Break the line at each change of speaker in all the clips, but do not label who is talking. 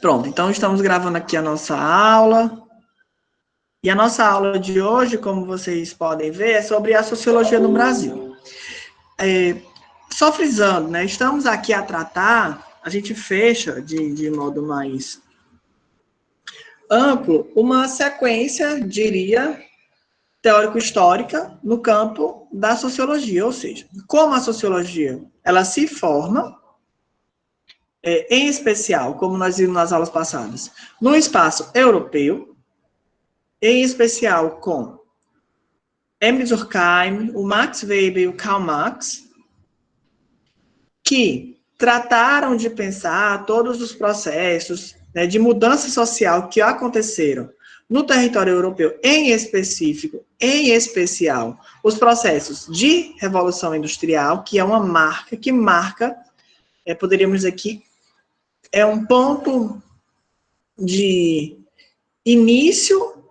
Pronto, então estamos gravando aqui a nossa aula. E a nossa aula de hoje, como vocês podem ver, é sobre a sociologia no Brasil. Só frisando, né? Estamos aqui a tratar, a gente fecha de modo mais amplo uma sequência, diria, teórico-histórica no campo da sociologia, ou seja, como a sociologia ela se forma, em especial, como nós vimos nas aulas passadas, no espaço europeu, em especial com Emile Durkheim, o Max Weber e o Karl Marx, que trataram de pensar todos os processos, né, de mudança social que aconteceram no território europeu, em especial, os processos de Revolução Industrial, que é uma marca, poderíamos dizer que é um ponto de início,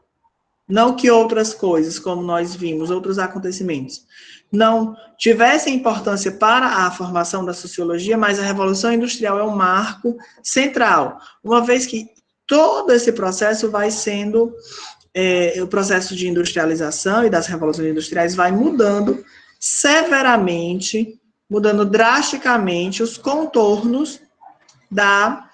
não que outras coisas, como nós vimos, outros acontecimentos, não tivessem importância para a formação da sociologia, mas a Revolução Industrial é um marco central, uma vez que todo esse processo vai sendo, o processo de industrialização e das revoluções industriais vai mudando severamente, mudando drasticamente os contornos da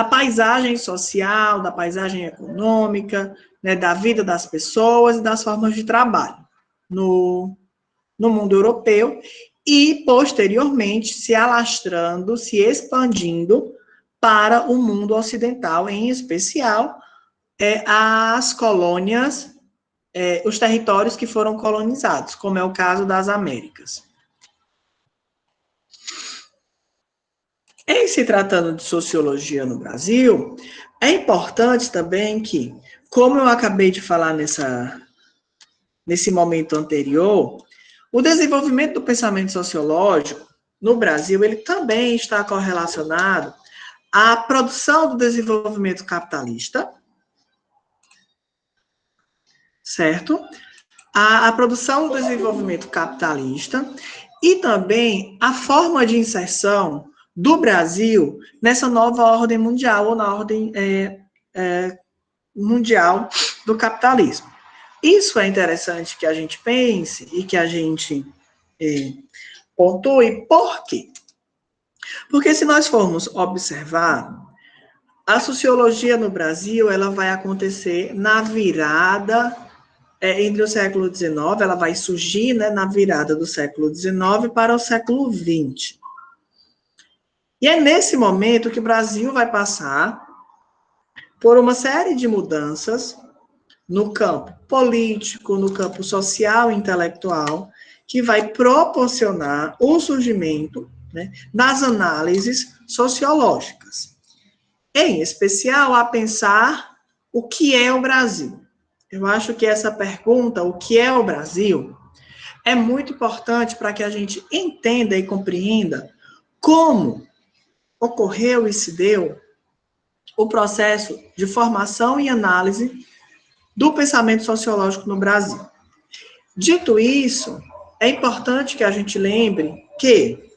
paisagem social, da paisagem econômica, né, da vida das pessoas e das formas de trabalho no mundo europeu e, posteriormente, se alastrando, se expandindo para o mundo ocidental, em especial as colônias, os territórios que foram colonizados, como é o caso das Américas. Em se tratando de sociologia no Brasil, é importante também que, como eu acabei de falar nesse momento anterior, o desenvolvimento do pensamento sociológico no Brasil, ele também está correlacionado à produção do desenvolvimento capitalista, certo? A produção do desenvolvimento capitalista e também a forma de inserção do Brasil nessa nova ordem mundial, ou na ordem mundial do capitalismo. Isso é interessante que a gente pense e que a gente pontue. Por quê? Porque se nós formos observar, a sociologia no Brasil, ela vai acontecer na virada, entre o século XIX, ela vai surgir, né, na virada do século XIX para o século XX. E é nesse momento que o Brasil vai passar por uma série de mudanças no campo político, no campo social e intelectual, que vai proporcionar o surgimento, né, das análises sociológicas. Em especial, a pensar o que é o Brasil. Eu acho que essa pergunta, o que é o Brasil, é muito importante para que a gente entenda e compreenda como ocorreu e se deu o processo de formação e análise do pensamento sociológico no Brasil. Dito isso, é importante que a gente lembre que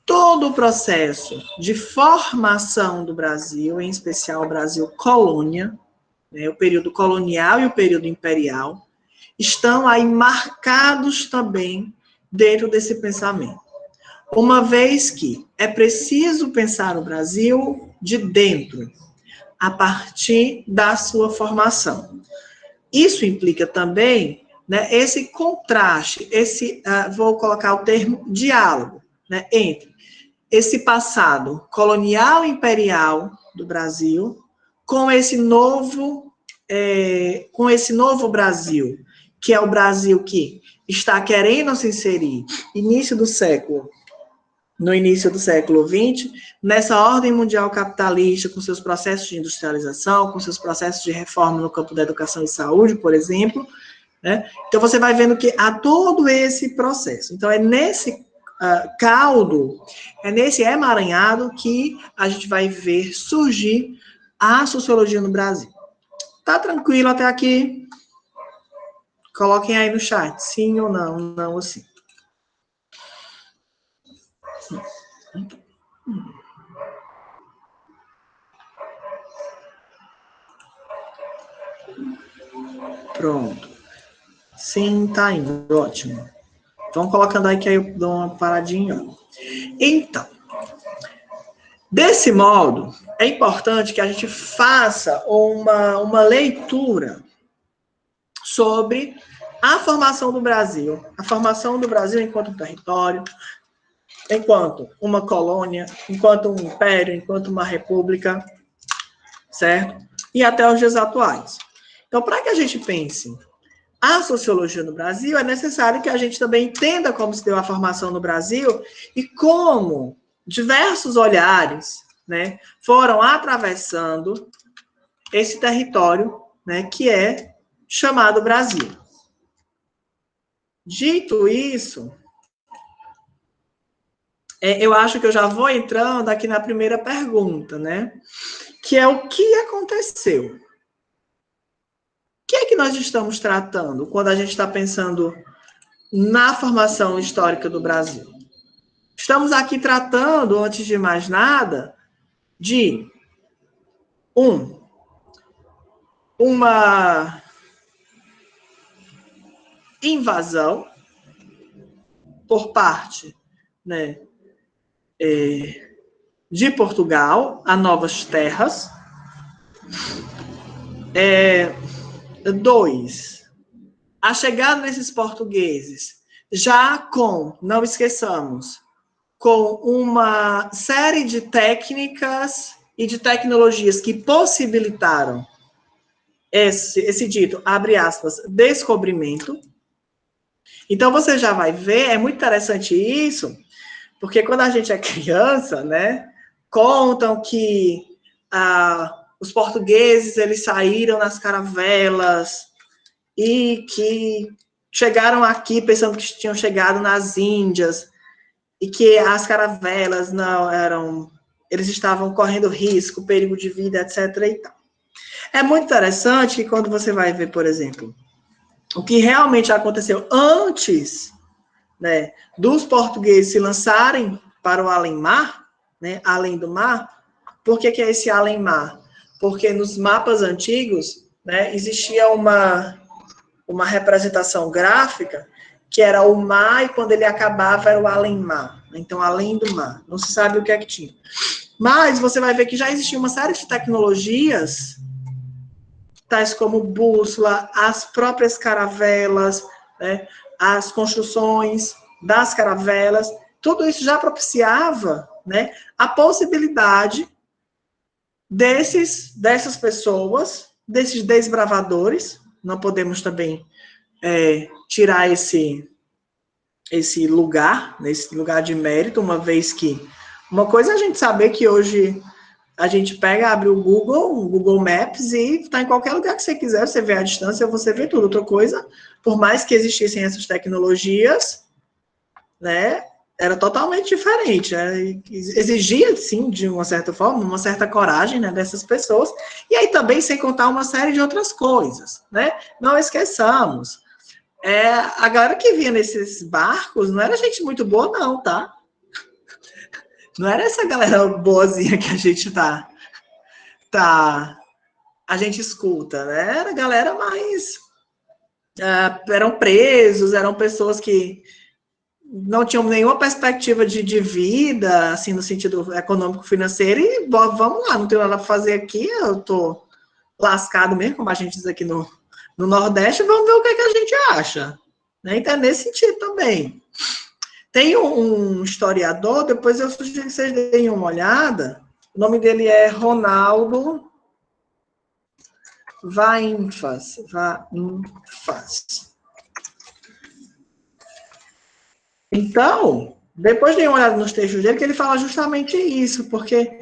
todo o processo de formação do Brasil, em especial o Brasil colônia, né, o período colonial e o período imperial, estão aí marcados também dentro desse pensamento. Uma vez que é preciso pensar o Brasil de dentro, a partir da sua formação. Isso implica também, né, esse contraste, vou colocar o termo diálogo, né, entre esse passado colonial e imperial do Brasil com esse novo Brasil, que é o Brasil que está querendo se inserir no início do século XX, nessa ordem mundial capitalista, com seus processos de industrialização, com seus processos de reforma no campo da educação e saúde, por exemplo, né? Então, você vai vendo que há todo esse processo. Então, é nesse caldo, é nesse emaranhado que a gente vai ver surgir a sociologia no Brasil. Tá tranquilo até aqui? Coloquem aí no chat, sim ou não, não ou sim. Pronto. Sim, tá indo. Ótimo. Vão colocando aí que aí eu dou uma paradinha. Então, desse modo, é importante que a gente faça uma leitura sobre a formação do Brasil. A formação do Brasil enquanto território, enquanto uma colônia, enquanto um império, enquanto uma república, certo? E até os dias atuais. Então, para que a gente pense a sociologia no Brasil, é necessário que a gente também entenda como se deu a formação no Brasil e como diversos olhares, né, foram atravessando esse território, né, que é chamado Brasil. Dito isso, eu acho que eu já vou entrando aqui na primeira pergunta, né, que é o que aconteceu? O que é que nós estamos tratando quando a gente está pensando na formação histórica do Brasil? Estamos aqui tratando, antes de mais nada, de uma invasão por parte, né, de Portugal a novas terras. 2, a chegada desses portugueses, já com, não esqueçamos, com uma série de técnicas e de tecnologias que possibilitaram esse dito, abre aspas, descobrimento. Então, você já vai ver, é muito interessante isso, porque quando a gente é criança, né, contam que os portugueses, eles saíram nas caravelas e que chegaram aqui pensando que tinham chegado nas Índias e que as caravelas não eram, eles estavam correndo risco, perigo de vida, etc. e tal. É muito interessante que quando você vai ver, por exemplo, o que realmente aconteceu antes, né, dos portugueses se lançarem para o além-mar, né, além do mar. Por que é esse além-mar? Porque nos mapas antigos, né, existia uma representação gráfica que era o mar e quando ele acabava era o além-mar. Então, além do mar. Não se sabe o que é que tinha. Mas você vai ver que já existia uma série de tecnologias, tais como bússola, as próprias caravelas, né, as construções das caravelas, tudo isso já propiciava, né, a possibilidade dessas pessoas, desses desbravadores, não podemos também tirar esse lugar, nesse lugar de mérito, uma vez que uma coisa é a gente saber que hoje a gente pega, abre o Google Maps e está em qualquer lugar que você quiser, você vê a distância, você vê tudo. Outra coisa, por mais que existissem essas tecnologias, né, era totalmente diferente. Né? Exigia, sim, de uma certa forma, uma certa coragem, né, dessas pessoas. E aí também, sem contar uma série de outras coisas. Né? Não esqueçamos. A galera que vinha nesses barcos não era gente muito boa, não, tá? Não era essa galera boazinha que a gente a gente escuta, né? Era galera mais... eram presos, eram pessoas que não tinham nenhuma perspectiva de vida, assim, no sentido econômico-financeiro, e vamos lá, não tenho nada para fazer aqui, eu tô lascado mesmo, como a gente diz aqui no Nordeste, vamos ver o que a gente acha. Né? Então, é nesse sentido também. Tem um historiador, depois eu sugiro que vocês deem uma olhada, o nome dele é Ronaldo Vainfas. Então, depois de uma olhada nos textos dele, que ele fala justamente isso, porque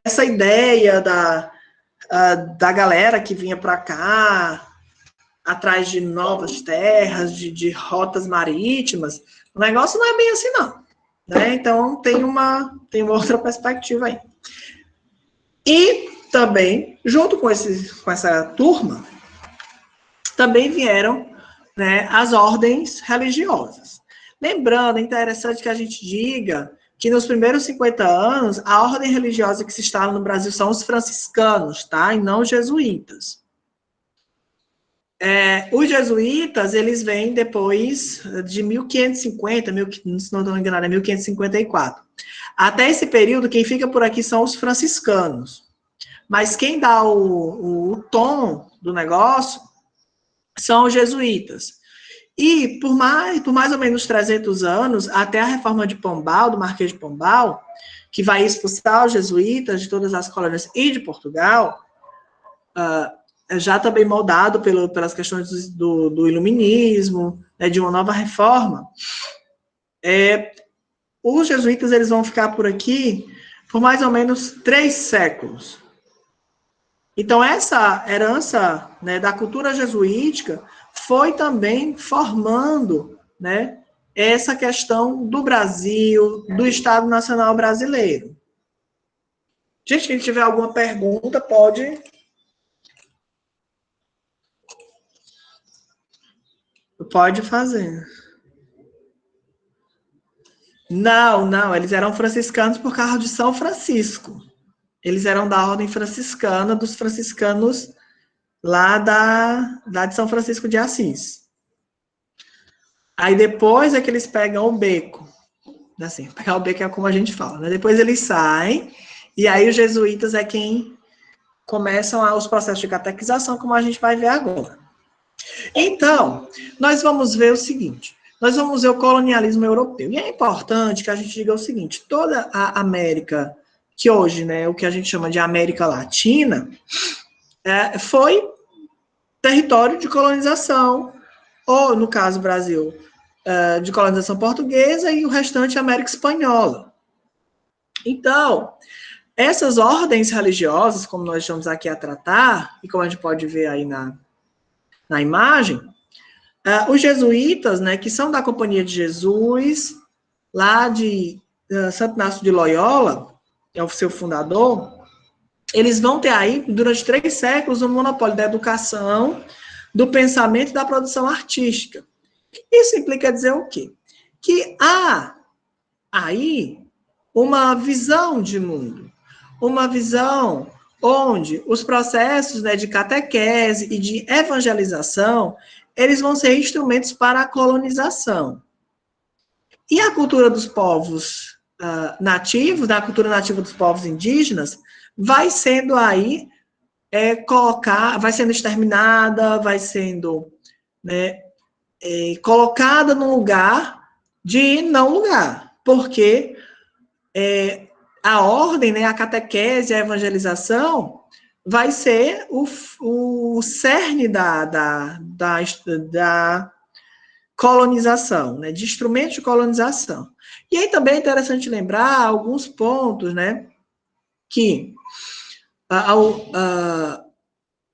essa ideia da galera que vinha para cá, atrás de novas terras, de rotas marítimas, o negócio não é bem assim, não. Né? Então, tem uma outra perspectiva aí. E também, junto com essa turma, também vieram, né, as ordens religiosas. Lembrando, é interessante que a gente diga que nos primeiros 50 anos, a ordem religiosa que se instala no Brasil são os franciscanos, tá? E não os jesuítas. Os jesuítas, eles vêm depois de 1550, se não estou enganado, é 1554. Até esse período, quem fica por aqui são os franciscanos. Mas quem dá o tom do negócio são os jesuítas. E por mais ou menos 300 anos, até a reforma de Pombal, do Marquês de Pombal, que vai expulsar os jesuítas de todas as colônias e de Portugal, já também moldado pelas questões do iluminismo, né, de uma nova reforma, os jesuítas eles vão ficar por aqui por mais ou menos 3 séculos. Então, essa herança, né, da cultura jesuítica foi também formando, né, essa questão do Brasil, do Estado Nacional Brasileiro. Gente, quem tiver alguma pergunta, pode fazer. Não, eles eram franciscanos por causa de São Francisco. Eles eram da ordem franciscana, dos franciscanos lá de São Francisco de Assis. Aí depois é que eles pegam o beco. Assim, pegar o beco é como a gente fala, né? Depois eles saem, e aí os jesuítas é quem começam os processos de catequização, como a gente vai ver agora. Então, nós vamos ver o seguinte, nós vamos ver o colonialismo europeu. E é importante que a gente diga o seguinte, toda a América, que hoje, né, o que a gente chama de América Latina, foi território de colonização, ou, no caso, Brasil, de colonização portuguesa, e o restante América Espanhola. Então, essas ordens religiosas, como nós estamos aqui a tratar, e como a gente pode ver aí na imagem, os jesuítas, né, que são da Companhia de Jesus, lá de Santo Inácio de Loyola, que é o seu fundador, eles vão ter aí, durante 3 séculos, um monopólio da educação, do pensamento e da produção artística. Isso implica dizer o quê? Que há aí uma visão de mundo, uma visão onde os processos, né, de catequese e de evangelização, eles vão ser instrumentos para a colonização. E a cultura dos povos nativos, da cultura nativa dos povos indígenas, vai sendo aí vai sendo exterminada, vai sendo, né, colocada num lugar de não lugar, porque a ordem, né, a catequese, a evangelização vai ser o cerne da colonização, né, de instrumento de colonização. E aí também é interessante lembrar alguns pontos, né, que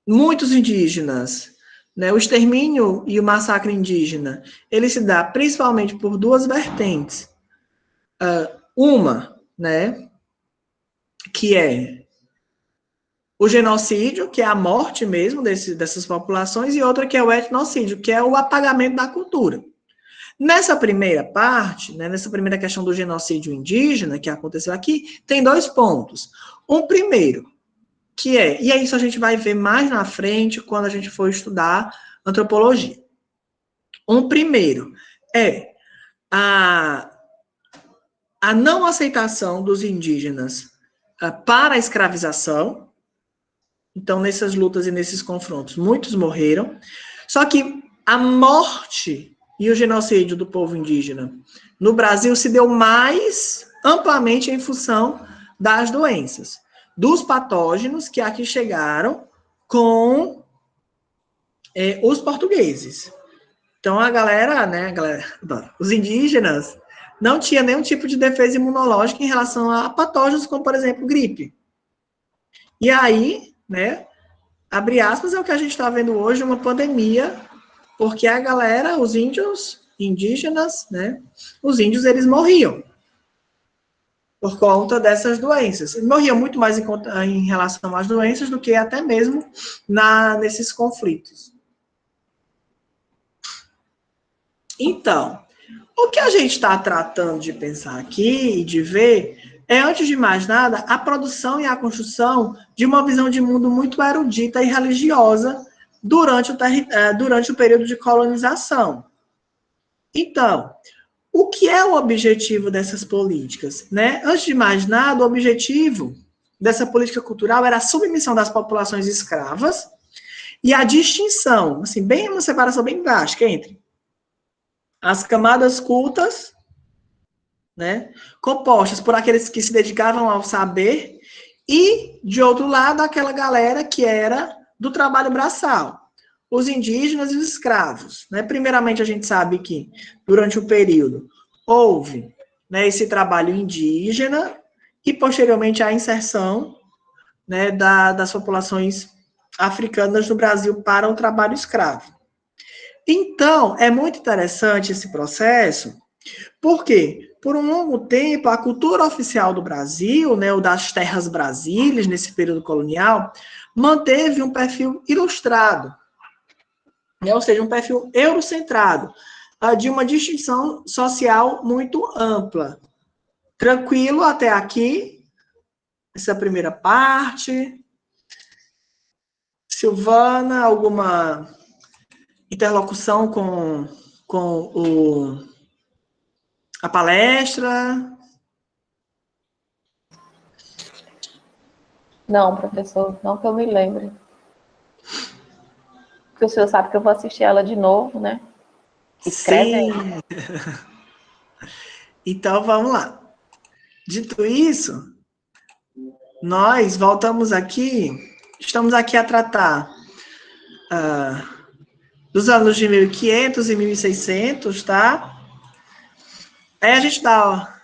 muitos indígenas, né, o extermínio e o massacre indígena, ele se dá principalmente por 2 vertentes. Uma, né, que é o genocídio, que é a morte mesmo dessas populações, e outra que é o etnocídio, que é o apagamento da cultura. Nessa primeira parte, né, nessa primeira questão do genocídio indígena, que aconteceu aqui, tem 2 pontos. Um primeiro, que e isso a gente vai ver mais na frente, quando a gente for estudar antropologia. Um primeiro é a não aceitação dos indígenas para a escravização. Então, nessas lutas e nesses confrontos, muitos morreram. Só que a morte e o genocídio do povo indígena no Brasil se deu mais amplamente em função das doenças, dos patógenos que aqui chegaram com os portugueses. Então, os indígenas não tinham nenhum tipo de defesa imunológica em relação a patógenos, como, por exemplo, gripe. E aí, né, abre aspas, é o que a gente está vendo hoje, uma pandemia, porque a galera, os índios, indígenas, né, os índios, eles morriam por conta dessas doenças. Eles morriam muito mais em relação às doenças do que até mesmo nesses conflitos. Então, o que a gente está tratando de pensar aqui e de ver é, antes de mais nada, a produção e a construção de uma visão de mundo muito erudita e religiosa durante o período de colonização. Então, o que é o objetivo dessas políticas? Né? Antes de mais nada, o objetivo dessa política cultural era a submissão das populações escravas e a distinção, assim, bem uma separação bem drástica entre as camadas cultas, né, compostas por aqueles que se dedicavam ao saber, e, de outro lado, aquela galera que era do trabalho braçal, os indígenas e os escravos. Né? Primeiramente, a gente sabe que, durante o período, houve, né, esse trabalho indígena e, posteriormente, a inserção, né, das populações africanas no Brasil para o trabalho escravo. Então, é muito interessante esse processo, porque, por um longo tempo, a cultura oficial do Brasil, né, o das terras brasílias, nesse período colonial, manteve um perfil ilustrado, né, ou seja, um perfil eurocentrado, de uma distinção social muito ampla. Tranquilo até aqui, essa primeira parte. Silvana, alguma interlocução com a palestra?
Não, professor, não que eu me lembre. Porque o senhor sabe que eu vou assistir ela de novo, né? Escreve aí.
Sim. Então, vamos lá. Dito isso, nós voltamos aqui, estamos aqui a tratar dos anos de 1500 e 1600, tá? Aí a gente dá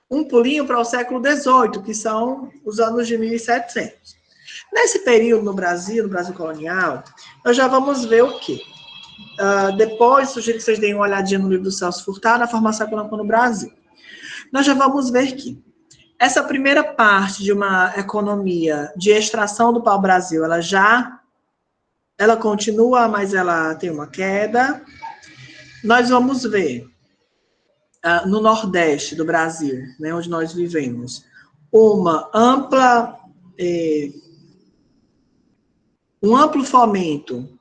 um pulinho para o século XVIII, que são os anos de 1700. Nesse período no Brasil colonial, nós já vamos ver o quê? Depois, sugiro que vocês deem uma olhadinha no livro do Celso Furtado, na formação econômica no Brasil. Nós já vamos ver que essa primeira parte de uma economia de extração do pau-brasil, ela continua, mas ela tem uma queda. Nós vamos ver no Nordeste do Brasil, né, onde nós vivemos, um amplo fomento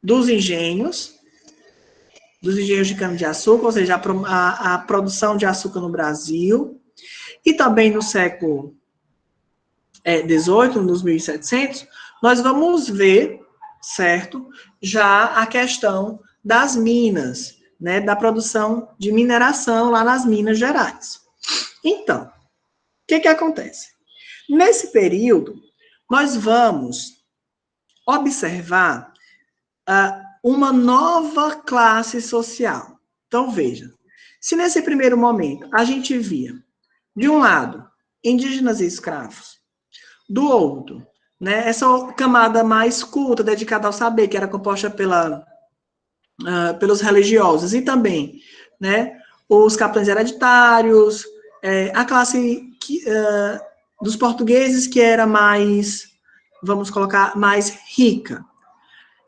dos engenhos de cana-de-açúcar, ou seja, a produção de açúcar no Brasil, e também no século XVIII, nos 1700, nós vamos ver, certo, já a questão das minas, né, da produção de mineração lá nas Minas Gerais. Então, o que acontece? Nesse período, nós vamos observar uma nova classe social. Então, veja, se nesse primeiro momento a gente via, de um lado, indígenas e escravos, do outro, né, essa camada mais culta, dedicada ao saber, que era composta pelos religiosos, e também, né, os capitães hereditários, a classe dos portugueses, que era mais, vamos colocar, mais rica.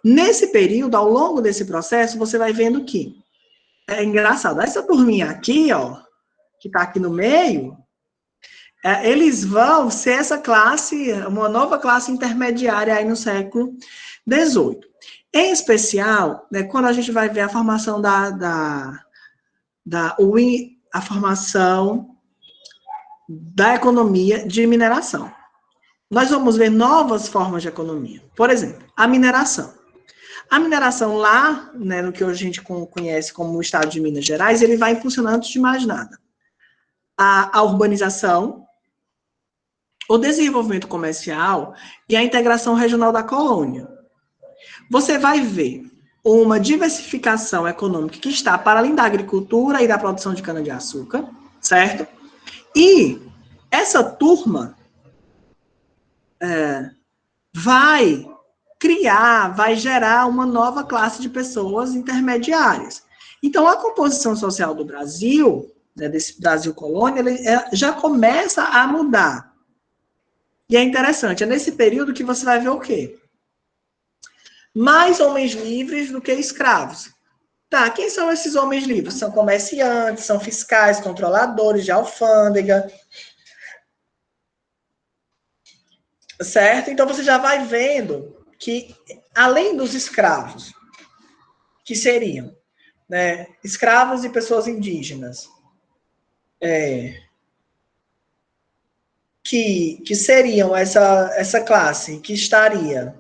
Nesse período, ao longo desse processo, você vai vendo que é engraçado. Essa turminha aqui, ó, que está aqui no meio, eles vão ser essa classe, uma nova classe intermediária aí no século XVIII. Em especial, né, quando a gente vai ver a formação a formação da economia de mineração. Nós vamos ver novas formas de economia. Por exemplo, a mineração. A mineração lá, né, no que a gente conhece como o estado de Minas Gerais, ele vai impulsionando, antes de mais nada, a urbanização, o desenvolvimento comercial e a integração regional da colônia. Você vai ver uma diversificação econômica que está para além da agricultura e da produção de cana-de-açúcar, certo? E essa turma vai gerar uma nova classe de pessoas intermediárias. Então, a composição social do Brasil, né, desse Brasil colônia, já começa a mudar. E é interessante, é nesse período que você vai ver o quê? Mais homens livres do que escravos. Tá, quem são esses homens livres? São comerciantes, são fiscais, controladores de alfândega. Certo? Então, você já vai vendo que, além dos escravos, que seriam, né, escravos e pessoas indígenas, que seriam essa classe que estaria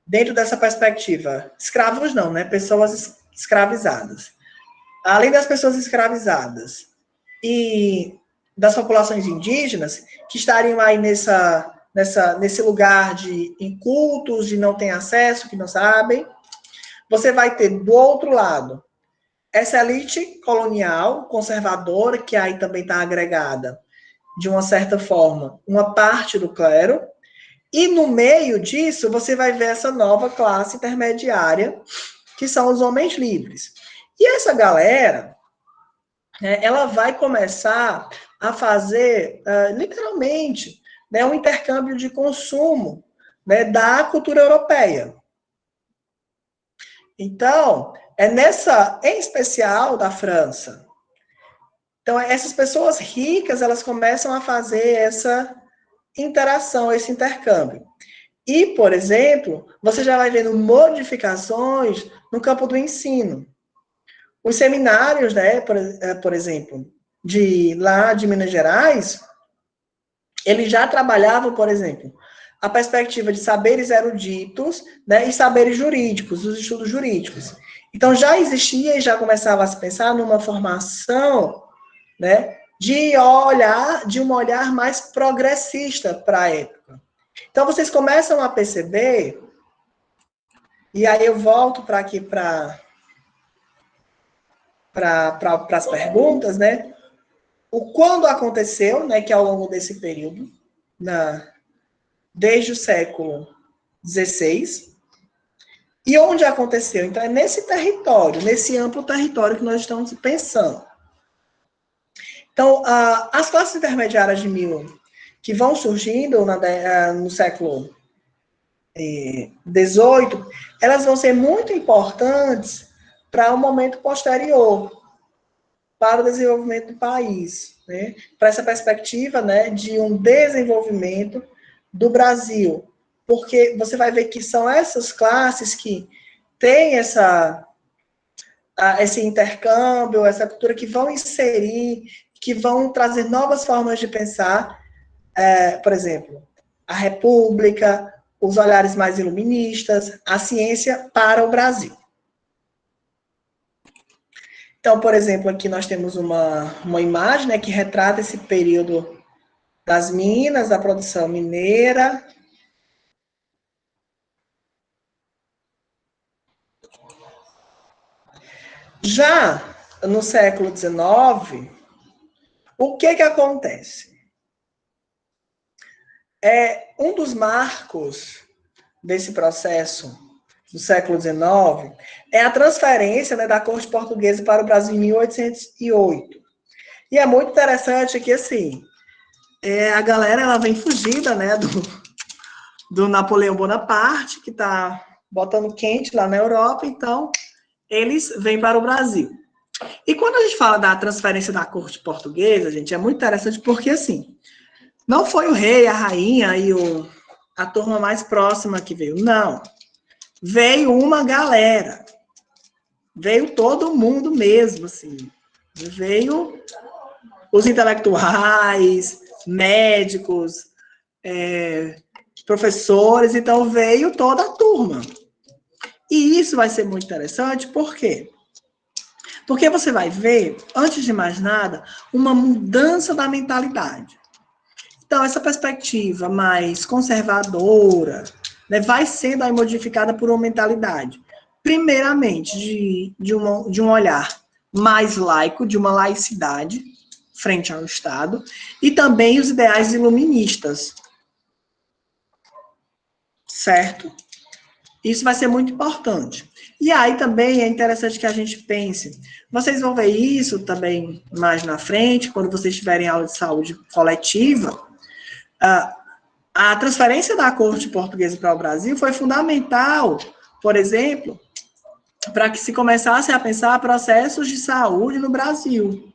dentro dessa perspectiva, escravos não, né, pessoas escravizadas. Além das pessoas escravizadas e das populações indígenas, que estariam aí nesse lugar de incultos, de não ter acesso, que não sabem, você vai ter do outro lado essa elite colonial, conservadora, que aí também está agregada, de uma certa forma, uma parte do clero, e no meio disso você vai ver essa nova classe intermediária, que são os homens livres. E essa galera, ela vai começar a fazer, literalmente, né, um intercâmbio de consumo, né, da cultura europeia. Então, em especial da França. Então, essas pessoas ricas, elas começam a fazer essa interação, esse intercâmbio. E, por exemplo, você já vai vendo modificações no campo do ensino. Os seminários, né, por exemplo, lá de Minas Gerais, eles já trabalhavam, por exemplo, a perspectiva de saberes eruditos, né, e saberes jurídicos, os estudos jurídicos. Então, já existia e já começava a se pensar numa formação, né, de um olhar mais progressista para a época. Então, vocês começam a perceber, e aí eu volto para aqui para as perguntas, né, o quando aconteceu, né, que ao longo desse período, desde o século XVI, e onde aconteceu? Então, é nesse território, nesse amplo território que nós estamos pensando. Então, as classes intermediárias que vão surgindo no século XVIII, elas vão ser muito importantes para o momento posterior, para o desenvolvimento do país, né? Para essa perspectiva, né, de um desenvolvimento do Brasil. Porque você vai ver que são essas classes que têm esse intercâmbio, essa cultura, que vão inserir, que vão trazer novas formas de pensar, por exemplo, a república, os olhares mais iluministas, a ciência para o Brasil. Então, por exemplo, aqui nós temos uma imagem, né, que retrata esse período das minas, da produção mineira. Já no século XIX, o que acontece? Um dos marcos desse processo do século XIX é a transferência, né, da corte portuguesa para o Brasil em 1808. E é muito interessante que, assim, a galera ela vem fugida, né, do Napoleão Bonaparte, que está botando quente lá na Europa, então eles vêm para o Brasil. E quando a gente fala da transferência da corte portuguesa, gente, é muito interessante porque, assim, não foi o rei, a rainha e a turma mais próxima que veio, não. Veio uma galera. Veio todo mundo mesmo, assim. Veio os intelectuais, médicos, professores, então veio toda a turma. E isso vai ser muito interessante, por quê? Porque você vai ver, antes de mais nada, uma mudança da mentalidade. Então, essa perspectiva mais conservadora, né, vai sendo aí modificada por uma mentalidade, primeiramente, de um olhar mais laico, de uma laicidade frente ao Estado, e também os ideais iluministas. Certo? Isso vai ser muito importante. E aí também é interessante que a gente pense, vocês vão ver isso também mais na frente, quando vocês tiverem aula de saúde coletiva, a transferência da corte portuguesa para o Brasil foi fundamental, por exemplo, para que se começasse a pensar processos de saúde no Brasil.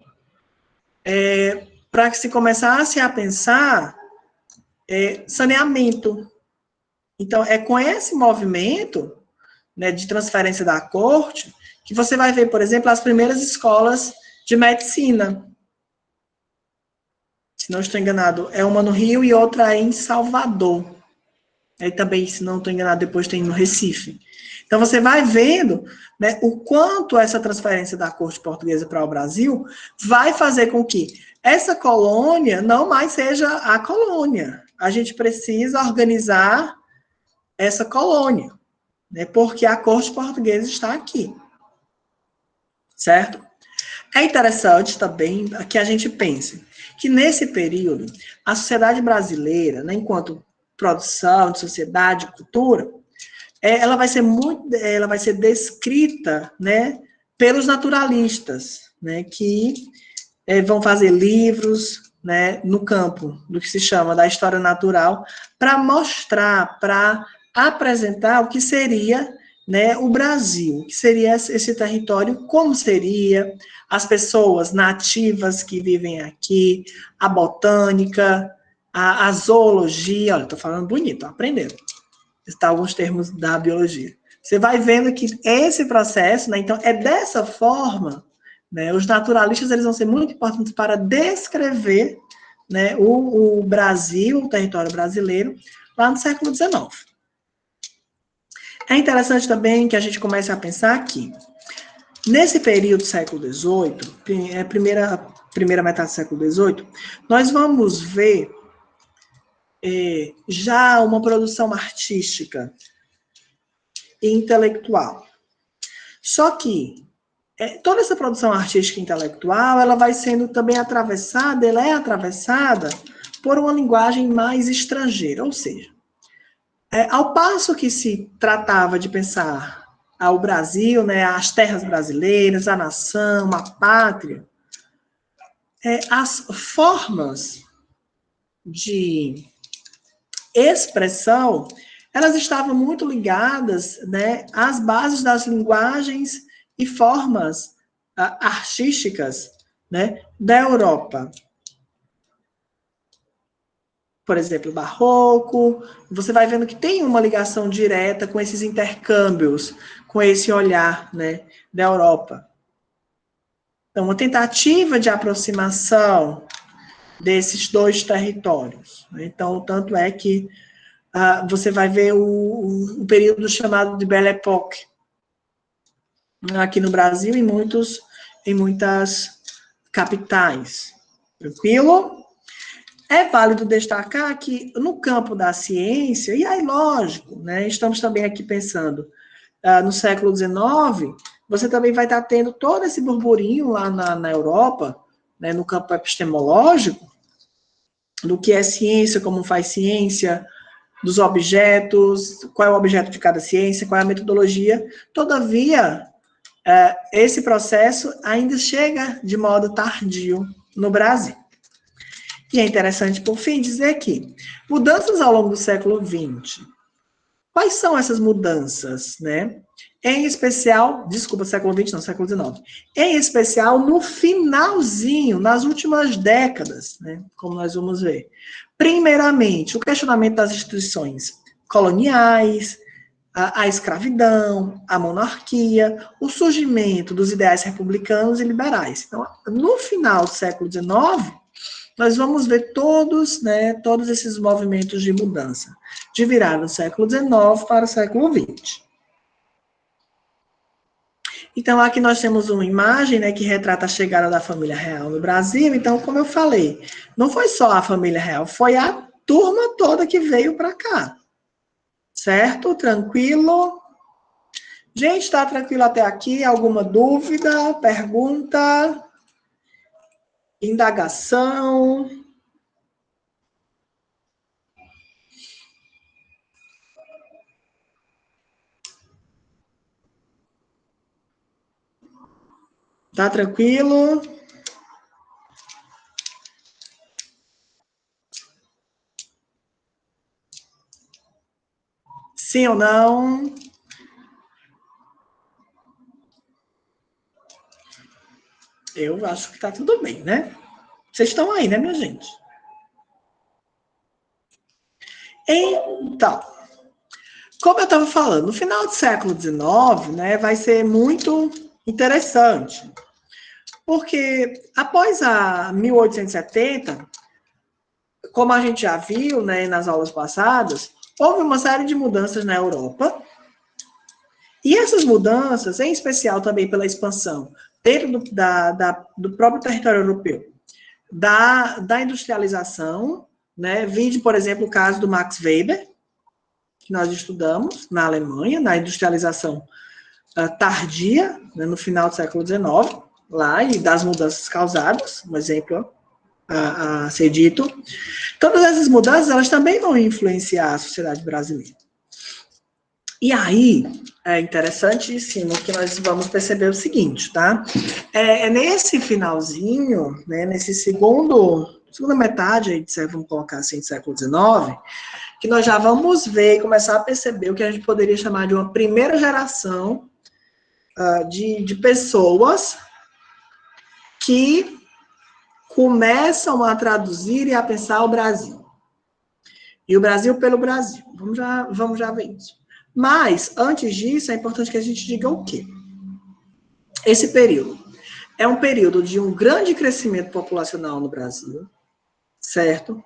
Para que se começasse a pensar saneamento. Então, é com esse movimento, né, de transferência da corte que você vai ver, por exemplo, as primeiras escolas de medicina. Se não estou enganado, é uma no Rio e outra em Salvador. Aí também, se não estou enganado, depois tem no Recife. Então, você vai vendo, né, o quanto essa transferência da corte portuguesa para o Brasil vai fazer com que essa colônia não mais seja a colônia. A gente precisa organizar essa colônia, né, porque a corte portuguesa está aqui. Certo? É interessante também que a gente pense que nesse período, a sociedade brasileira, né, enquanto produção de sociedade, cultura, ela vai ser descrita, né, pelos naturalistas, né, que vão fazer livros, né, no campo do que se chama da história natural, para mostrar, para apresentar o que seria, né, o Brasil, o que seria esse território, como seria, as pessoas nativas que vivem aqui, a botânica, a zoologia, olha, estou falando bonito, aprendendo. Está alguns termos da biologia. Você vai vendo que esse processo, né, então, é dessa forma, né, os naturalistas eles vão ser muito importantes para descrever, né, o Brasil, o território brasileiro, lá no século XIX. É interessante também que a gente comece a pensar que, nesse período do século XVIII, primeira metade do século XVIII, nós vamos ver já uma produção artística e intelectual. Só que toda essa produção artística e intelectual, ela vai sendo também atravessada, ela é atravessada por uma linguagem mais estrangeira, ou seja, ao passo que se tratava de pensar ao Brasil, né, as terras brasileiras, a nação, a pátria, as formas de expressão, elas estavam muito ligadas, né, às bases das linguagens e formas artísticas, né, da Europa. Por exemplo, o barroco, você vai vendo que tem uma ligação direta com esses intercâmbios, com esse olhar, né, da Europa. Então, uma tentativa de aproximação desses dois territórios. Então, tanto é que você vai ver o período chamado de Belle Époque, aqui no Brasil, em muitas capitais. Tranquilo? É válido destacar que no campo da ciência, e aí, lógico, né, estamos também aqui pensando no século XIX, você também vai estar tendo todo esse burburinho lá na Europa, né, no campo epistemológico, do que é ciência, como faz ciência, dos objetos, qual é o objeto de cada ciência, qual é a metodologia. Todavia, esse processo ainda chega de modo tardio no Brasil. E é interessante, por fim, dizer que mudanças ao longo do século XX. Quais são essas mudanças, né? Em especial, desculpa, século XX não, século XIX. Em especial no finalzinho, nas últimas décadas, né? Como nós vamos ver. Primeiramente, o questionamento das instituições coloniais, a escravidão, a monarquia, o surgimento dos ideais republicanos e liberais. Então, no final do século XIX, nós vamos ver todos esses movimentos de mudança, de virada do século XIX para o século XX. Então, aqui nós temos uma imagem, né, que retrata a chegada da família real no Brasil. Então, como eu falei, não foi só a família real, foi a turma toda que veio para cá. Certo? Tranquilo? Gente, está tranquilo até aqui? Alguma dúvida, pergunta, indagação? Tá tranquilo? Sim ou não? Eu acho que tá tudo bem, né? Vocês estão aí, né, minha gente? Então, como eu estava falando, no final do século XIX, né, vai ser muito interessante, porque após a 1870, como a gente já viu, né, nas aulas passadas, houve uma série de mudanças na Europa, e essas mudanças, em especial também pela expansão dentro do próprio território europeu, da industrialização, né, vide, por exemplo, o caso do Max Weber, que nós estudamos na Alemanha, na industrialização tardia, né, no final do século XIX, lá, e das mudanças causadas, um exemplo a ser dito. Todas essas mudanças, elas também vão influenciar a sociedade brasileira. E aí, é interessantíssimo que nós vamos perceber o seguinte, tá? Nesse finalzinho, né, nesse segunda metade, aí, vamos colocar assim, do século XIX, que nós já vamos ver e começar a perceber o que a gente poderia chamar de uma primeira geração de pessoas que começam a traduzir e a pensar o Brasil. E o Brasil pelo Brasil. Vamos já ver isso. Mas, antes disso, é importante que a gente diga o quê? Esse período é um período de um grande crescimento populacional no Brasil, certo?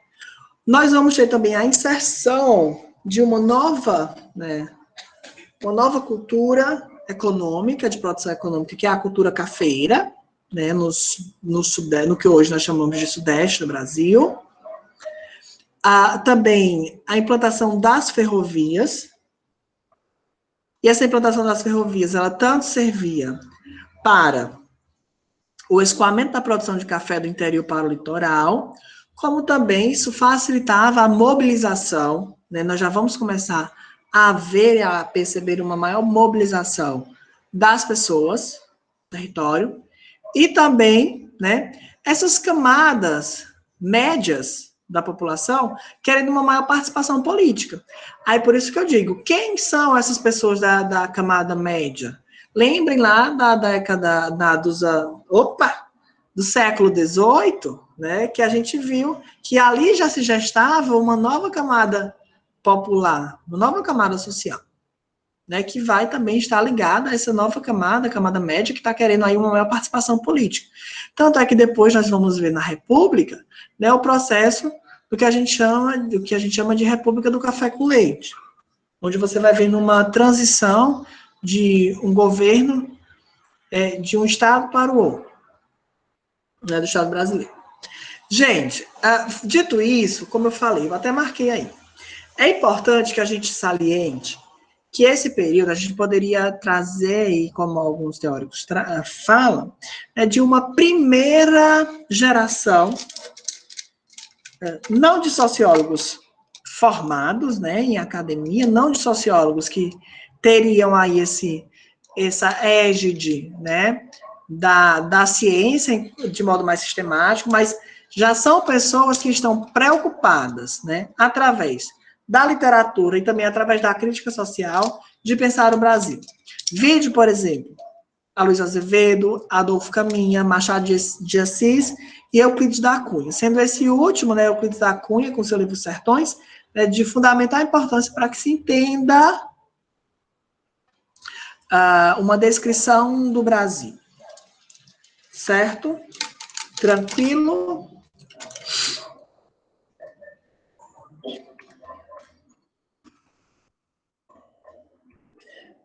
Nós vamos ter também a inserção de uma nova cultura econômica, de produção econômica, que é a cultura cafeira, né, no que hoje nós chamamos de Sudeste do Brasil. Também a implantação das ferrovias, e essa implantação das ferrovias, ela tanto servia para o escoamento da produção de café do interior para o litoral, como também isso facilitava a mobilização, né? Nós já vamos começar a ver e a perceber uma maior mobilização das pessoas do território, e também, né, essas camadas médias da população querendo uma maior participação política. Aí por isso que eu digo, quem são essas pessoas da camada média? Lembrem lá da década do século XVIII, né, que a gente viu que ali já se gestava uma nova camada popular, uma nova camada social, né, que vai também estar ligada a essa nova camada, a camada média, que está querendo aí uma maior participação política. Tanto é que depois nós vamos ver na República, né, o processo do que a gente chama de República do Café com Leite, onde você vai ver numa transição de um governo de um estado para o outro, né, do estado brasileiro. Gente, dito isso, como eu falei, eu até marquei aí, é importante que a gente saliente que esse período a gente poderia trazer, e como alguns teóricos falam, de uma primeira geração, não de sociólogos formados, né, em academia, não de sociólogos que teriam aí essa égide, né, da ciência de modo mais sistemático, mas já são pessoas que estão preocupadas, né, através da literatura e também através da crítica social de pensar o Brasil. Vide, por exemplo, a Luiz Azevedo, Adolfo Caminha, Machado de Assis e Euclides da Cunha. Sendo esse último, né, Euclides da Cunha, com seu livro Sertões, de fundamental importância para que se entenda uma descrição do Brasil. Certo? Tranquilo?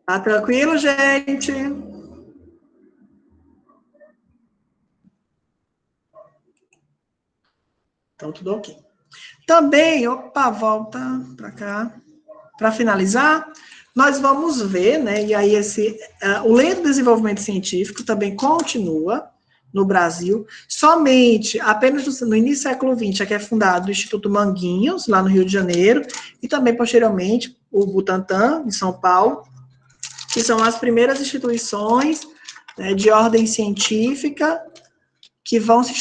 Tá tranquilo, gente? Então, tudo ok. Também, volta para cá. Para finalizar, nós vamos ver, né, e aí o lento desenvolvimento científico também continua no Brasil, apenas no início do século XX, é que é fundado o Instituto Manguinhos, lá no Rio de Janeiro, e também, posteriormente, o Butantan, em São Paulo, que são as primeiras instituições, né, de ordem científica que vão se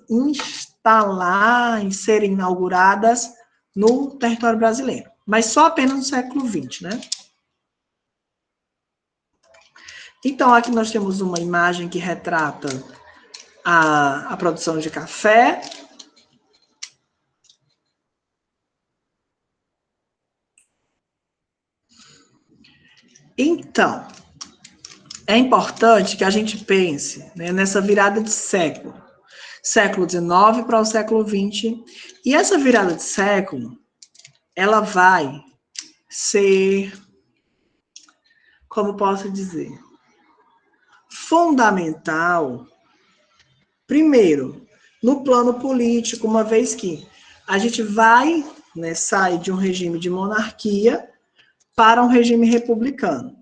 instalar e serem inauguradas no território brasileiro, mas só apenas no século XX, né? Então, aqui nós temos uma imagem que retrata a produção de café. Então, é importante que a gente pense, né, nessa virada de século. Século XIX para o século XX. E essa virada de século, ela vai ser, como posso dizer, fundamental, primeiro, no plano político, uma vez que a gente vai, né, sair de um regime de monarquia para um regime republicano.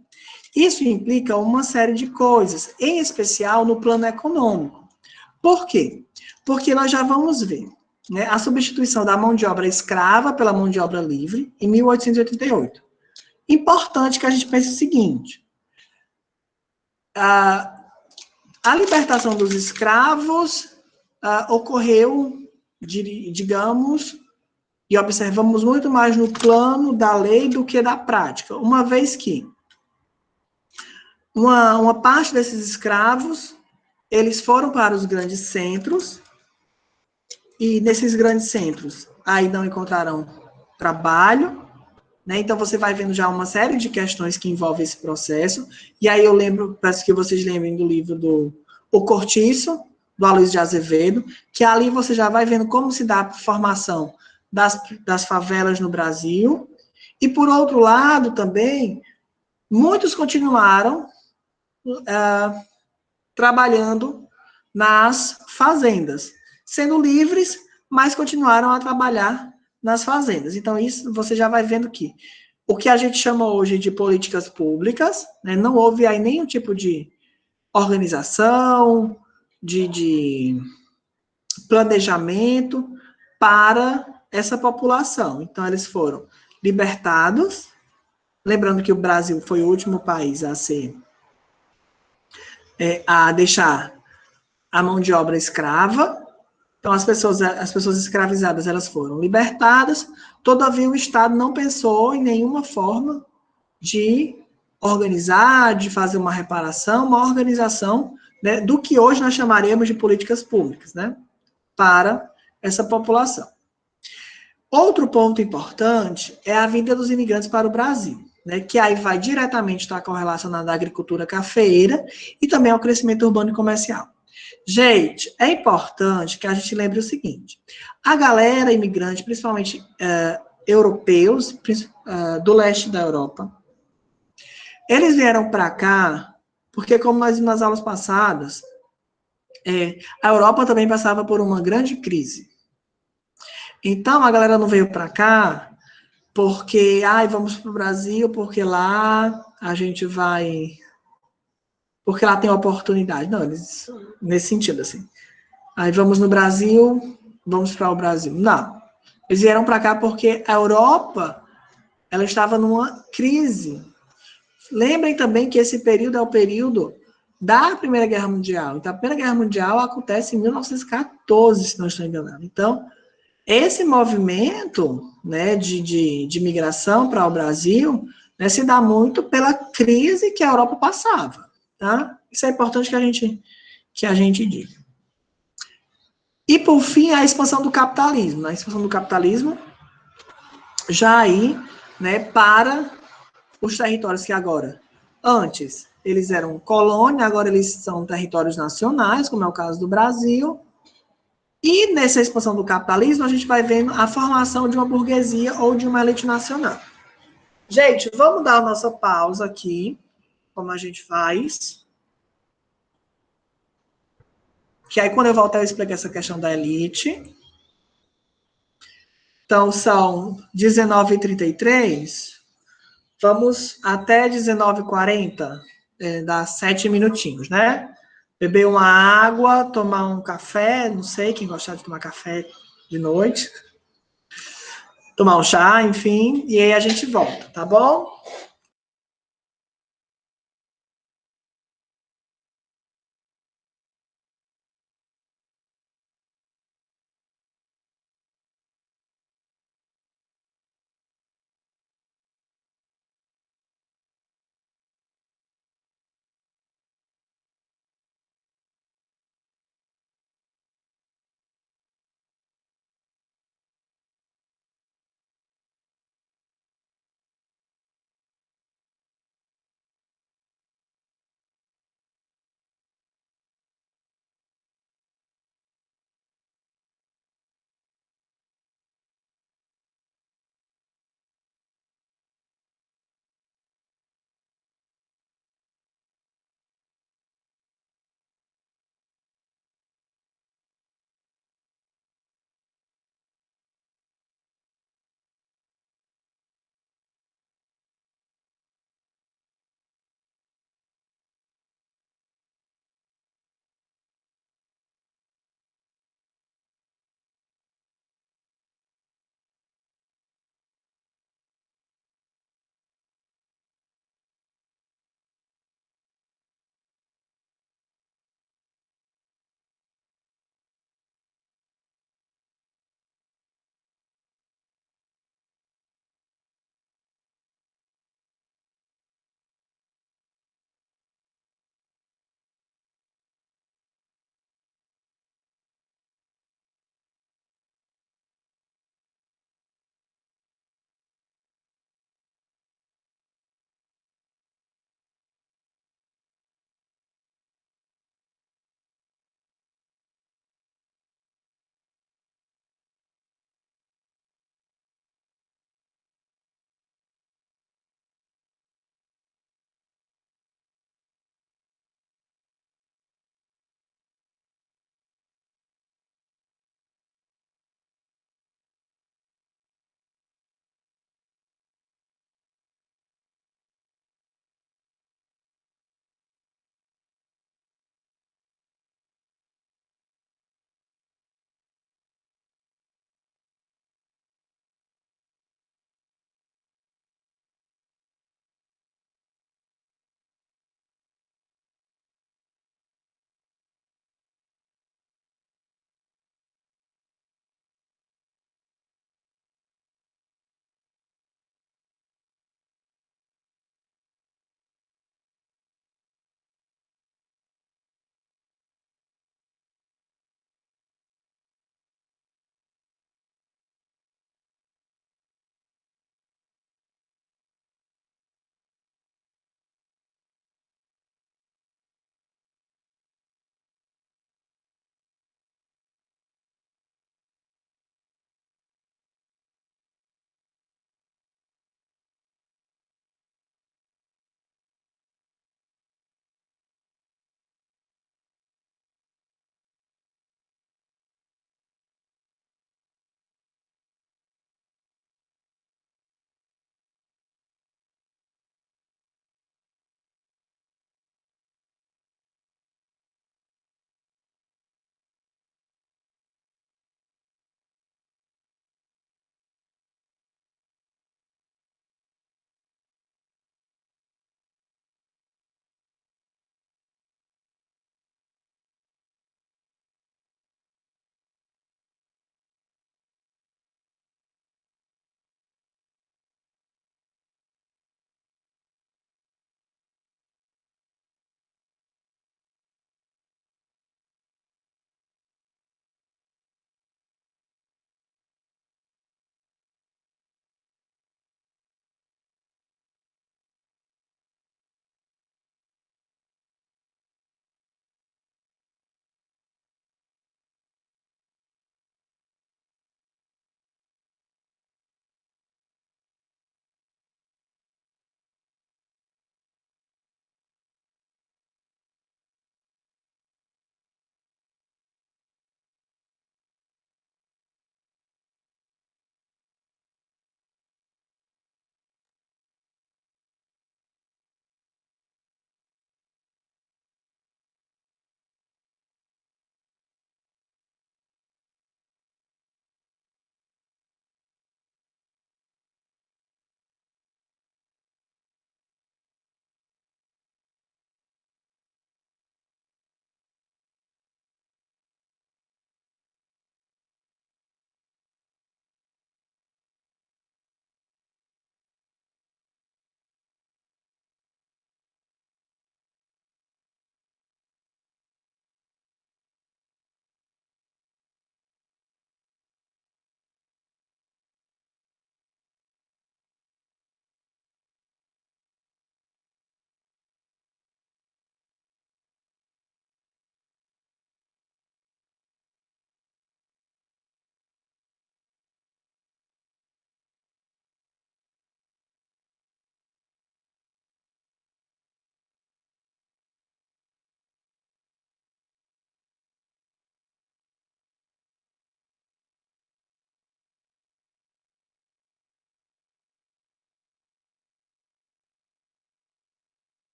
Isso implica uma série de coisas, em especial no plano econômico. Por quê? Porque nós já vamos ver, né, a substituição da mão de obra escrava pela mão de obra livre em 1888. Importante que a gente pense o seguinte: a libertação dos escravos ocorreu, digamos, e observamos muito mais no plano da lei do que da prática, uma vez que uma parte desses escravos, eles foram para os grandes centros, e nesses grandes centros, aí não encontrarão trabalho, né? Então você vai vendo já uma série de questões que envolvem esse processo, e aí eu lembro, peço que vocês lembrem do livro do O Cortiço, do Aloysio de Azevedo, que ali você já vai vendo como se dá a formação das favelas no Brasil, e por outro lado também, muitos continuaram trabalhando nas fazendas, sendo livres, mas continuaram a trabalhar nas fazendas. Então, isso você já vai vendo que o que a gente chama hoje de políticas públicas, né, não houve aí nenhum tipo de organização, de planejamento para essa população. Então, eles foram libertados, lembrando que o Brasil foi o último país a deixar a mão de obra escrava. Então, as pessoas escravizadas, elas foram libertadas, todavia o Estado não pensou em nenhuma forma de organizar, de fazer uma reparação, uma organização, né, do que hoje nós chamaríamos de políticas públicas, né, para essa população. Outro ponto importante é a vinda dos imigrantes para o Brasil, né, que aí vai diretamente estar correlacionado à agricultura cafeeira e também ao crescimento urbano e comercial. Gente, é importante que a gente lembre o seguinte: a galera imigrante, principalmente europeus, do leste da Europa, eles vieram para cá porque, como nós vimos nas aulas passadas, a Europa também passava por uma grande crise. Então, a galera não veio para cá porque, vamos para o Brasil, porque lá a gente vai... Porque lá tem oportunidade. Não, eles... Nesse sentido, assim. Aí vamos no Brasil, vamos para o Brasil. Não. Eles vieram para cá porque a Europa, ela estava numa crise. Lembrem também que esse período é o período da Primeira Guerra Mundial. Então, a Primeira Guerra Mundial acontece em 1914, se não estou enganado. Então, esse movimento, né, de migração para o Brasil, né, se dá muito pela crise que a Europa passava. Tá? Isso é importante que a gente diga. E, por fim, a expansão do capitalismo. A expansão do capitalismo já aí, né, para os territórios que agora, antes, eles eram colônia, agora eles são territórios nacionais, como é o caso do Brasil. E nessa expansão do capitalismo, a gente vai vendo a formação de uma burguesia ou de uma elite nacional. Gente, vamos dar a nossa pausa aqui, como a gente faz. Que aí, quando eu voltar, eu explico essa questão da elite. Então, são 19h33. Vamos até 19h40, dá 7 minutinhos, né? Beber uma água, tomar um café, não sei, quem gostar de tomar café de noite. Tomar um chá, enfim, e aí a gente volta, tá bom?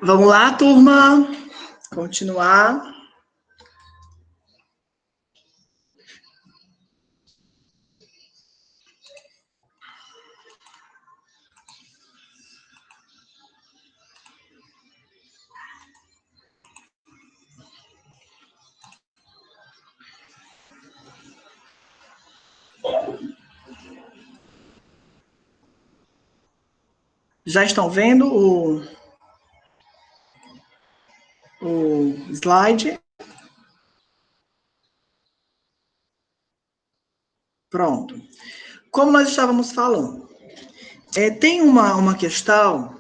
Vamos lá, turma. Continuar. Já estão vendo o slide? Pronto. Como nós estávamos falando, tem uma questão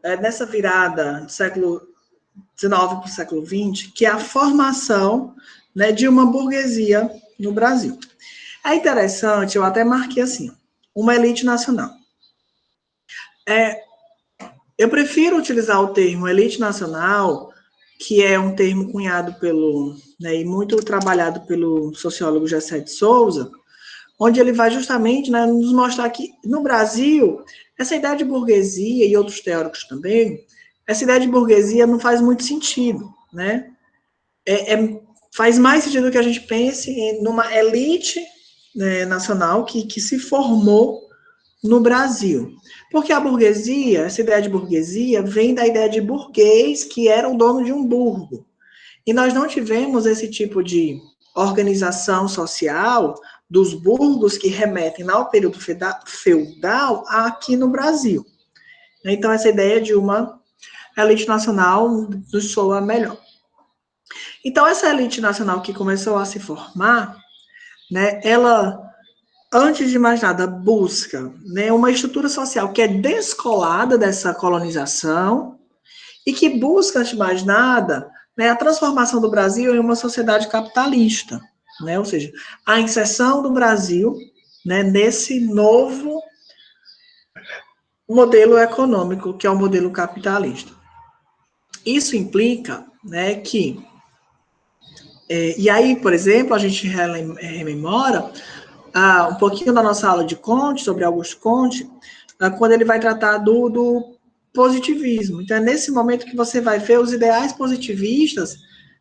nessa virada do século XIX para o século XX, que é a formação, né, de uma burguesia no Brasil. É interessante, eu até marquei assim, uma elite nacional. Eu prefiro utilizar o termo elite nacional, que é um termo cunhado pelo, né, e muito trabalhado pelo sociólogo Gessé de Souza, onde ele vai justamente, né, nos mostrar que no Brasil, essa ideia de burguesia, e outros teóricos também, essa ideia de burguesia não faz muito sentido, né? Faz mais sentido que a gente pense em numa elite, né, nacional que se formou no Brasil. Porque a burguesia, essa ideia de burguesia, vem da ideia de burguês, que era o dono de um burgo. E nós não tivemos esse tipo de organização social dos burgos que remetem ao período feudal aqui no Brasil. Então, essa ideia de uma elite nacional nos soa melhor. Então, essa elite nacional que começou a se formar, né, ela, antes de mais nada, busca, né, uma estrutura social que é descolada dessa colonização e que busca, antes de mais nada, né, a transformação do Brasil em uma sociedade capitalista, né, ou seja, a inserção do Brasil, né, nesse novo modelo econômico, que é o modelo capitalista. Isso implica, né, que e aí, por exemplo, a gente rememora um pouquinho da nossa aula de Comte, sobre Augusto Comte, quando ele vai tratar do positivismo. Então, é nesse momento que você vai ver os ideais positivistas,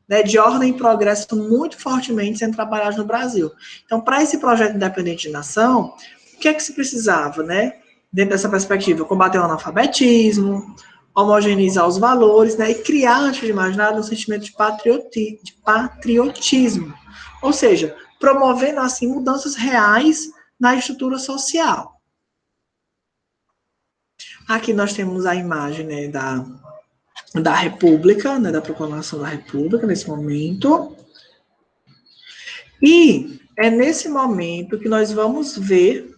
né, de ordem e progresso muito fortemente sendo trabalhados no Brasil. Então, para esse projeto independente de nação, o que é que se precisava, né, dentro dessa perspectiva? Combater o analfabetismo, homogeneizar os valores, né, e criar, antes de mais nada, um sentimento de patriotismo. Ou seja, promovendo, assim, mudanças reais na estrutura social. Aqui nós temos a imagem, né, da República, né, da proclamação da República, nesse momento. E é nesse momento que nós vamos ver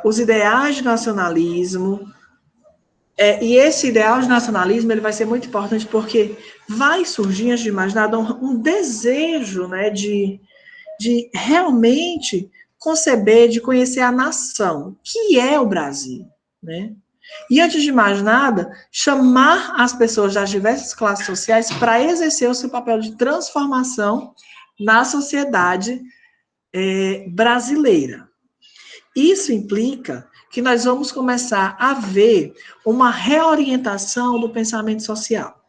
os ideais de nacionalismo. E esse ideal de nacionalismo ele vai ser muito importante porque vai surgir, antes de mais nada, um desejo, né, de realmente conceber, de conhecer a nação, que é o Brasil, né? E, antes de mais nada, chamar as pessoas das diversas classes sociais para exercer o seu papel de transformação na sociedade brasileira. Isso implica que nós vamos começar a ver uma reorientação do pensamento social.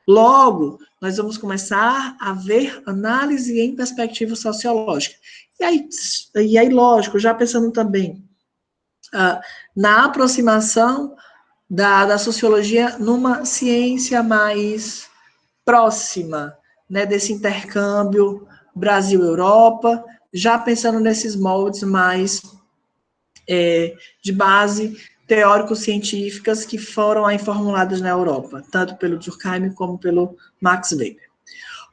Logo, nós vamos começar a ver análise em perspectiva sociológica. E aí, lógico, já pensando também na aproximação da sociologia numa ciência mais próxima, né, desse intercâmbio Brasil-Europa, já pensando nesses moldes mais de base teórico-científicas que foram aí formuladas na Europa, tanto pelo Durkheim como pelo Max Weber.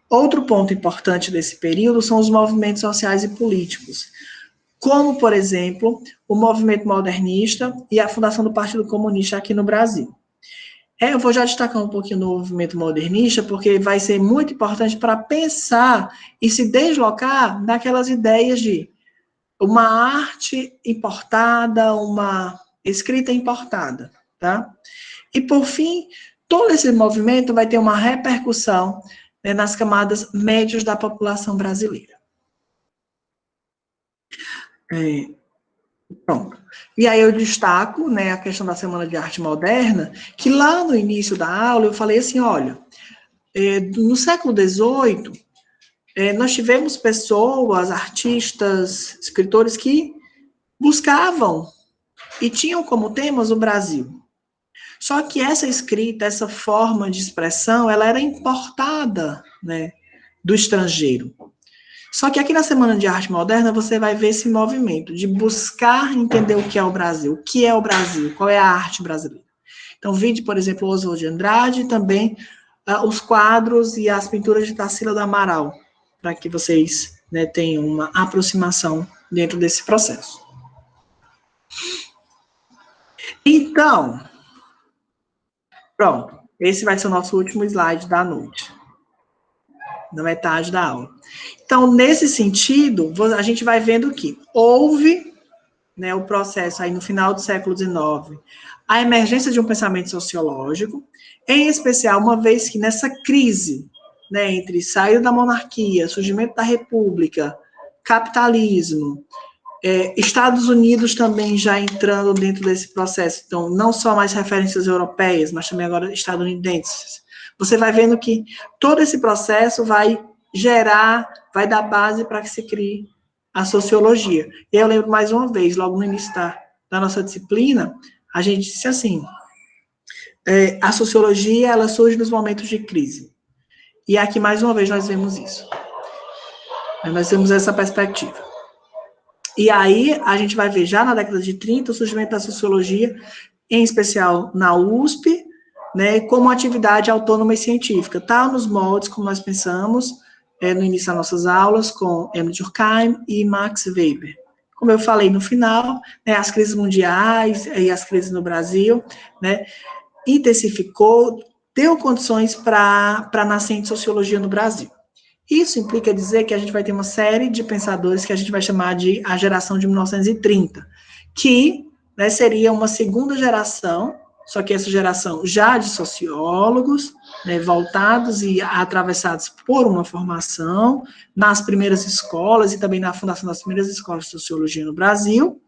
Outro ponto importante desse período são os movimentos sociais e políticos, como, por exemplo, o movimento modernista e a fundação do Partido Comunista aqui no Brasil. Eu vou já destacar um pouquinho do movimento modernista, porque vai ser muito importante para pensar e se deslocar daquelas ideias de uma arte importada, uma escrita importada, tá? E, por fim, todo esse movimento vai ter uma repercussão, né, nas camadas médias da população brasileira. Pronto. E aí eu destaco, né, a questão da Semana de Arte Moderna, que lá no início da aula eu falei assim, olha, no século XVIII, nós tivemos pessoas, artistas, escritores que buscavam e tinham como temas o Brasil. Só que essa escrita, essa forma de expressão, ela era importada, né, do estrangeiro. Só que aqui na Semana de Arte Moderna você vai ver esse movimento de buscar entender o que é o Brasil, qual é a arte brasileira. Então, vide, por exemplo, Oswald de Andrade e também os quadros e as pinturas de Tarsila do Amaral, para que vocês, né, tenham uma aproximação dentro desse processo. Então, pronto. Esse vai ser o nosso último slide da noite, na metade da aula. Então, nesse sentido, a gente vai vendo que houve, né, o processo aí no final do século XIX, a emergência de um pensamento sociológico, em especial uma vez que nessa crise, né, entre saída da monarquia, surgimento da república, capitalismo, Estados Unidos também já entrando dentro desse processo, então não só mais referências europeias, mas também agora estadunidenses. Você vai vendo que todo esse processo vai gerar, vai dar base para que se crie a sociologia. E eu lembro mais uma vez, logo no início da nossa disciplina, a gente disse assim, a sociologia, ela surge nos momentos de crise. E aqui, mais uma vez, nós vemos isso. Nós temos essa perspectiva. E aí, a gente vai ver já na década de 30 o surgimento da sociologia, em especial na USP, né, como atividade autônoma e científica. Está nos moldes, como nós pensamos, no início das nossas aulas, com Emile Durkheim e Max Weber. Como eu falei no final, né, as crises mundiais e as crises no Brasil, né, intensificou, deu condições para a nascente sociologia no Brasil. Isso implica dizer que a gente vai ter uma série de pensadores que a gente vai chamar de a geração de 1930, que, né, seria uma segunda geração, só que essa geração já de sociólogos, né, voltados e atravessados por uma formação nas primeiras escolas e também na fundação das primeiras escolas de sociologia no Brasil.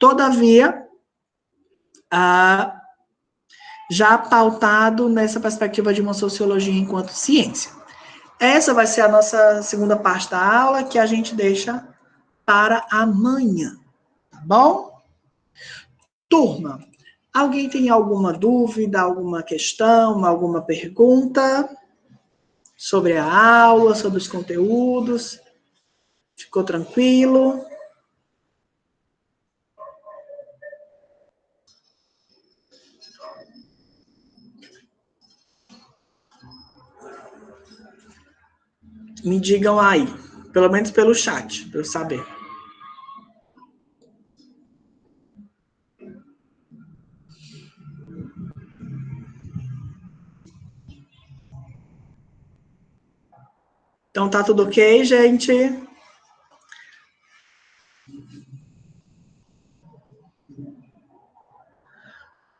Todavia, já pautado nessa perspectiva de uma sociologia enquanto ciência. Essa vai ser a nossa segunda parte da aula, que a gente deixa para amanhã, tá bom? Turma, alguém tem alguma dúvida, alguma questão, alguma pergunta sobre a aula, sobre os conteúdos? Ficou tranquilo? Me digam aí, pelo menos pelo chat, para eu saber. Então, tá tudo ok, gente?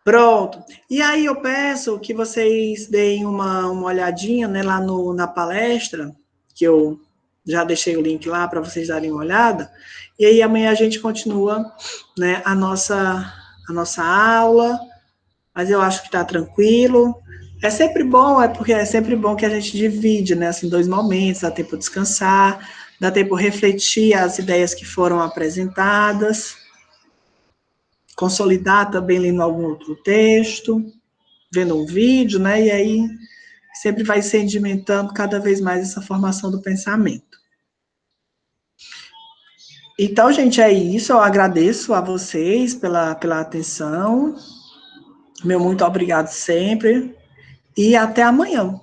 Pronto. E aí eu peço que vocês deem uma olhadinha, né, lá na palestra, que eu já deixei o link lá para vocês darem uma olhada, e aí amanhã a gente continua, né, a nossa aula, mas eu acho que está tranquilo. É sempre bom, porque é sempre bom que a gente divide, né, assim, 2 momentos, dá tempo de descansar, dá tempo de refletir as ideias que foram apresentadas, consolidar também lendo algum outro texto, vendo um vídeo, né, e aí sempre vai sedimentando cada vez mais essa formação do pensamento. Então, gente, é isso, eu agradeço a vocês pela atenção, meu muito obrigado sempre, e até amanhã.